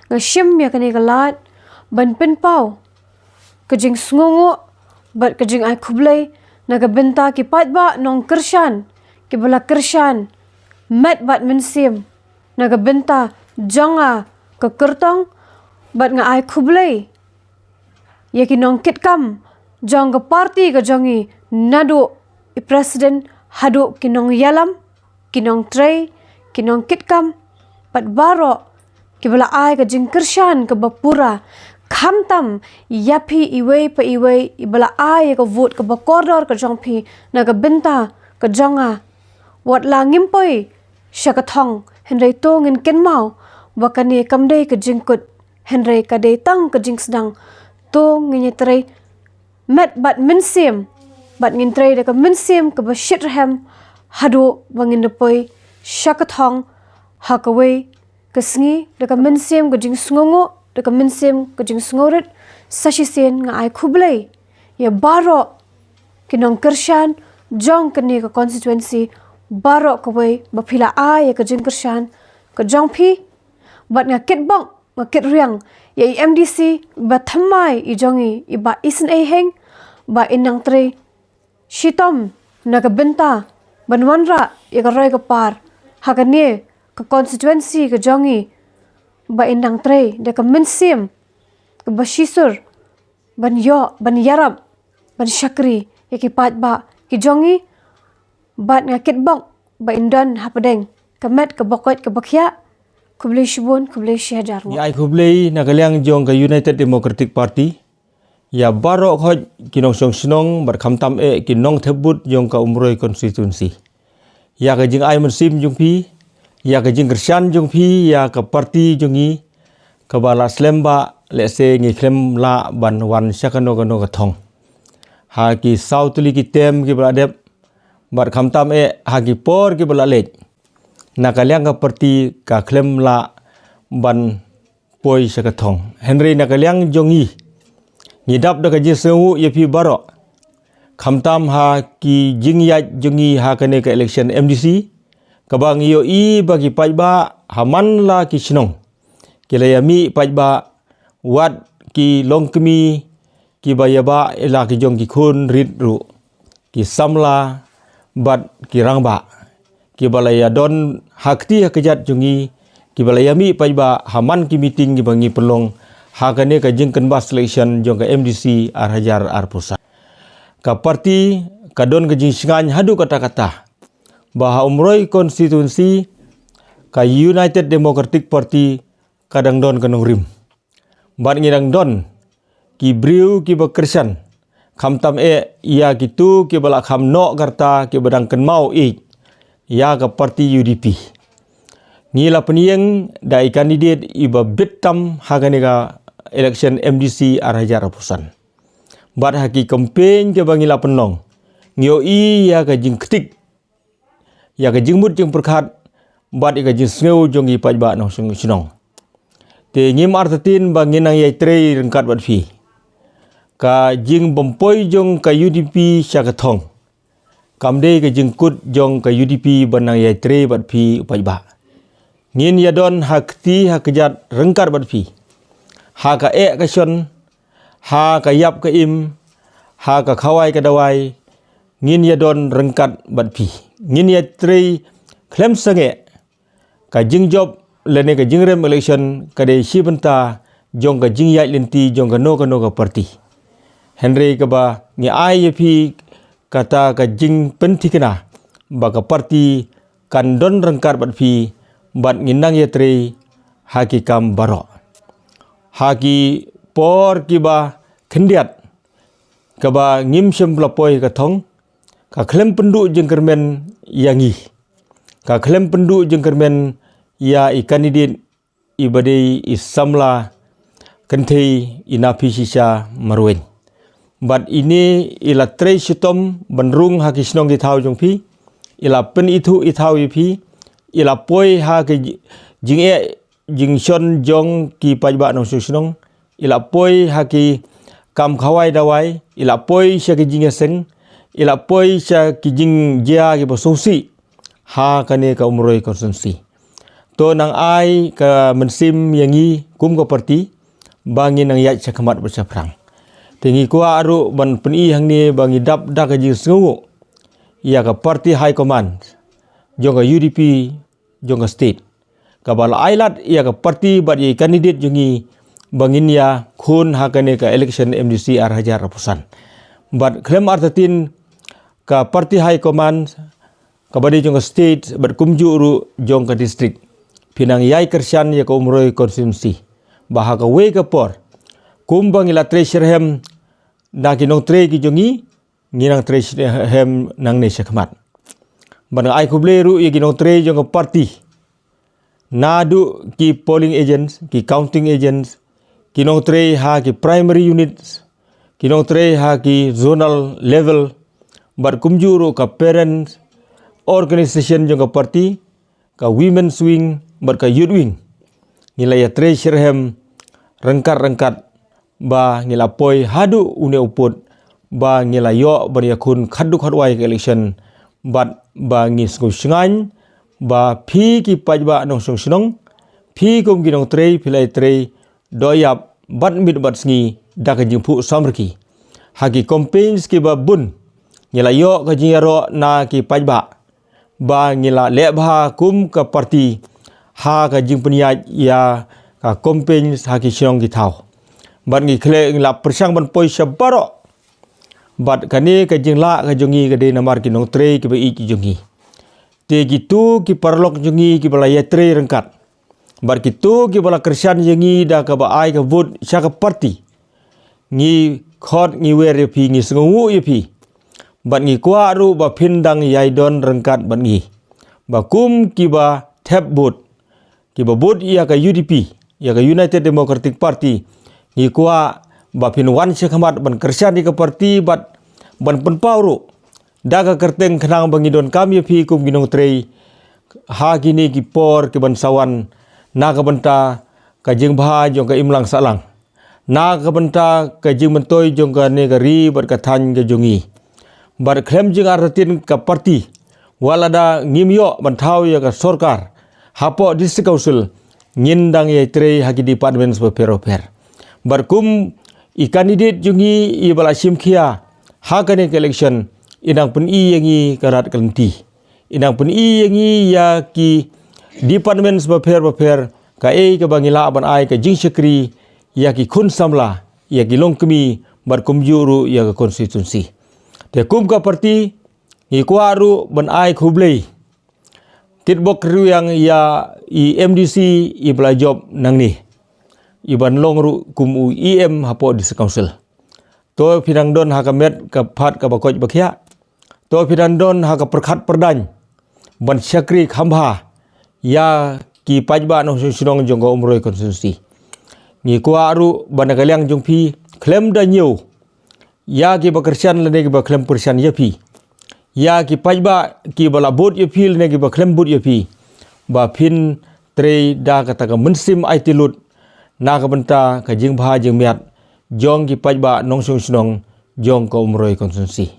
nga shim ya kani galat ban pen pau kajing sngongo bat kajing ai khublei naga benta ki pat ba nong kershan ki bala kershan met bat mensim naga benta jonga ke kertong bat nga ai khublei ya ki nong kit kam jong ke parti ke jongi nado i president hadu ki nong yalam ki nong trei ki nong kit kam pat baro ki bala ai ke jing kershan ke bapura kham tam yapi iwe pa iwe ibala ai ke vote ke bakordor ke jong phi naga benta ke jonga wat la ngimpoi shakathong henrei tong in ken mau wakani kamdei ke jingkut henrei kadei tang ke jing sedang tong ngi trei met bat mensim bat ngin trei de ke mensim ke bashitram hadu wangin depoi shakathong hakawei kesngi de ke mensim ke jing sngongo de ke mensim ke jing sngorit sashisen nga ai khublei ya baro kinong kershan jong kani ke constituency baro kawei bapila ai ke jing kershan ke jong phi bat nga kit bong nga kit riang ya MDC ba thamai i jongi i ba isen e heng ba inang tre shitom naga benta banwanra ya ka roi ka par hakane ke constituency ke jongi ba inang tre de ka mensim ke bashisur ban yo ban yarab ban shakri ya ki pat ba ki jongi bat nga kit bong ba indan hapadeng kamet ke bokot ke bakhya kublei shibun kublei shajar ni ai kublei nagalyang jong ka United Democratic Party ya baro khoj kinong song snong bar khamtam e kinong thebut jong ka umroi constituency ya ka jing ai mensim jong phi ya ka jing kershan jong phi ya ka party jongi ka bala slemba le se ngi khlem la ban wan shakano ka no ka thong ha ki sautli ki tem ki bradep bar khamtam e ha ki por ki bala le nakalyang ka party ka khlem la ban poi shakathong henry nakalyang jongi ngidap da ka jeseu ye phi baro khamtam ha ki jingya jongi ha kane ka election MDC ka bang yo i bagi pajba haman la ki sinong kilayami pajba wat ki longkmi ki bayaba ela ki jong ki khun rit ru ki samla bat ki rangba ki balaya don hakti hakjat jongi ki balayami pajba haman ki meeting ki bangi pelong hakane ka jingkan bas selection jong ka MDC ar hajar ar pusat ka parti ka don ka jing singan hadu kata-kata baha umroi konstitusi ka United Democratic Party kadang don kanong rim bat ngirang don ki briu ki bakersan khamtam e ia kitu ki balak kham no garta ki badang kan mau e ya ka parti UDP ngila penieng dai kandidat iba bitam hagane ka election MDC arhajar pusan bat haki campaign ke bangila penong ngio i ya ka jing ketik ya ka jing mut jing perkhat bat ka jing sneu jong i pajba no sinong te ngim artatin banginang yai trei rengkat bat fi ka jing bompoi jong ka UDP shakathong kamde ka jing kut jong ka UDP banang yai trei bat fi pajba ngin yadon hakti hakjat rengkat bat fi ha ka e ka shon ha ka yap ka im ha ka khawai ka dawai ngin yadon rengkat bat fi ngin ya trei klem sange ka jing job lene ka jing rem election ka de shibenta jong ka jing yai lenti jong ka no ka party henry ka ba ngi ai phi kata ka jing pentikna ba ka party kan don rengkat bat fi bat nginang ya trei haki kam baro haki por ki ba khendiat ka ba ngim sem plapoi ka thong ka khlem pendu jeng kermen yangi ka khlem pendu jeng kermen ya i candidate ibadei isamla kenthei inapi sisa marwen bat ini ila trei sitom banrung haki snong ki thau jong phi ila pen ithu i thau i phi ila poi ha ke jing e jing shon jong ki pajba no snong ila poi ha ki kam khawai dawai ila poi sha ki jing seng ila poi sha ki jing jia ki bososi ha kane ka umroi konsensi to nang ai ka mensim yangi kum ka parti bangi nang yat sakamat bersaprang tingi kuah aru ban peni hang ni bangi dap dak ji sengu ia ka parti high command jonga UDP jonga state kabal ailat ia ka parti bat ye candidate jungi bangin ya khun hakane ka election MDC ar hajar rapusan bat klem artatin ka parti high command kabadi jonga state bat kumju ru jonga district pinang yai kersian ya ka umroi konstitusi bahaka we ka por kumbang ila treasure hem na kinong tre ki jongi nginang treasure hem nang ne sakmat banang ai kuble ru ye kinong tre jong parti nadu ki polling agents ki counting agents kinong tre ha ki primary units kinong tre ha ki zonal level bar kumjuru ka parents organization jong parti ka women's wing bar ka youth wing ngila ya treasure hem rengkat ba ngila poi hadu une uput ba ngila yo bar yakun khadu khadwai ke election bat ba ngis ngusngan ba phi ki pajba nong song snong phi kum ginong trei philai trei doyap bat mit bat sngi dak jingphu samrki hagi campaigns ki ba bun ngila yo ka jingaro na ki pajba ba ngila lebha kum ka parti ha ka jingpnya ya ka campaigns hagi snong ki thau bat ngi khle ngila persang ban poi sabaro bat kani ka jingla ka jongi ka de namar ki nong tre ki ba i ki jongi te gitu ki parlok jongi ki bala yetre rengkat bat gitu ki bala kersian jongi da ka ba ai ka vote sya ka parti ngi khot ngi wer ye pi ngi sngu ye pi bat ngi kwa ru ba phindang yai don rengkat bat ngi ba kum ki ba tap vote ki ba vote ya ka UDP ya ka United Democratic Party ngi kwa ba pin wan sekamat ban kersian di ke parti bat ban penpauru daga kerteng kenang bangidon kami phi kum ginong trei ha gini ki por ke ban sawan na ka banta ka jing bha jong ka imlang salang na ka banta ka jing mentoi jong ka ne gari bat ka than ke jongi bar klem jing artin ka parti walada ngimyo ban thau ya ka sarkar hapo district council ngindang ye trei hagi departments per barkum i candidate jungi i bala simkhia hakane ke election inang pun i yangi karat kalenti inang pun i yangi ya ki departments per ka ka bangila ban ai ka jing sekri ya ki khun samla ya ki longkmi barkum juru ya ka konstitusi te kum ka parti i kwaru ban ai khublei kitbok ru yang ya i MDC i bala job nang ni iban longru kumu EM hapo di council to pinang don hakamet ka phat ka bakoj bakhya to pinang don haka perkhat perdan ban syakri khambha ya ki pajba no sinong jonggo umroi konstitusi ngi kwaru ban kaliang jongpi klem da nyu ya ki bakersian lene ki ba klem persian yapi ya ki pajba ki bala bot yapi lene ki ba klem bot yapi ba pin tre da kata ka mensim aitilut na ka benta ka jing bha jing miat jong ki pajba nong sung snong jong ko umroi konstitusi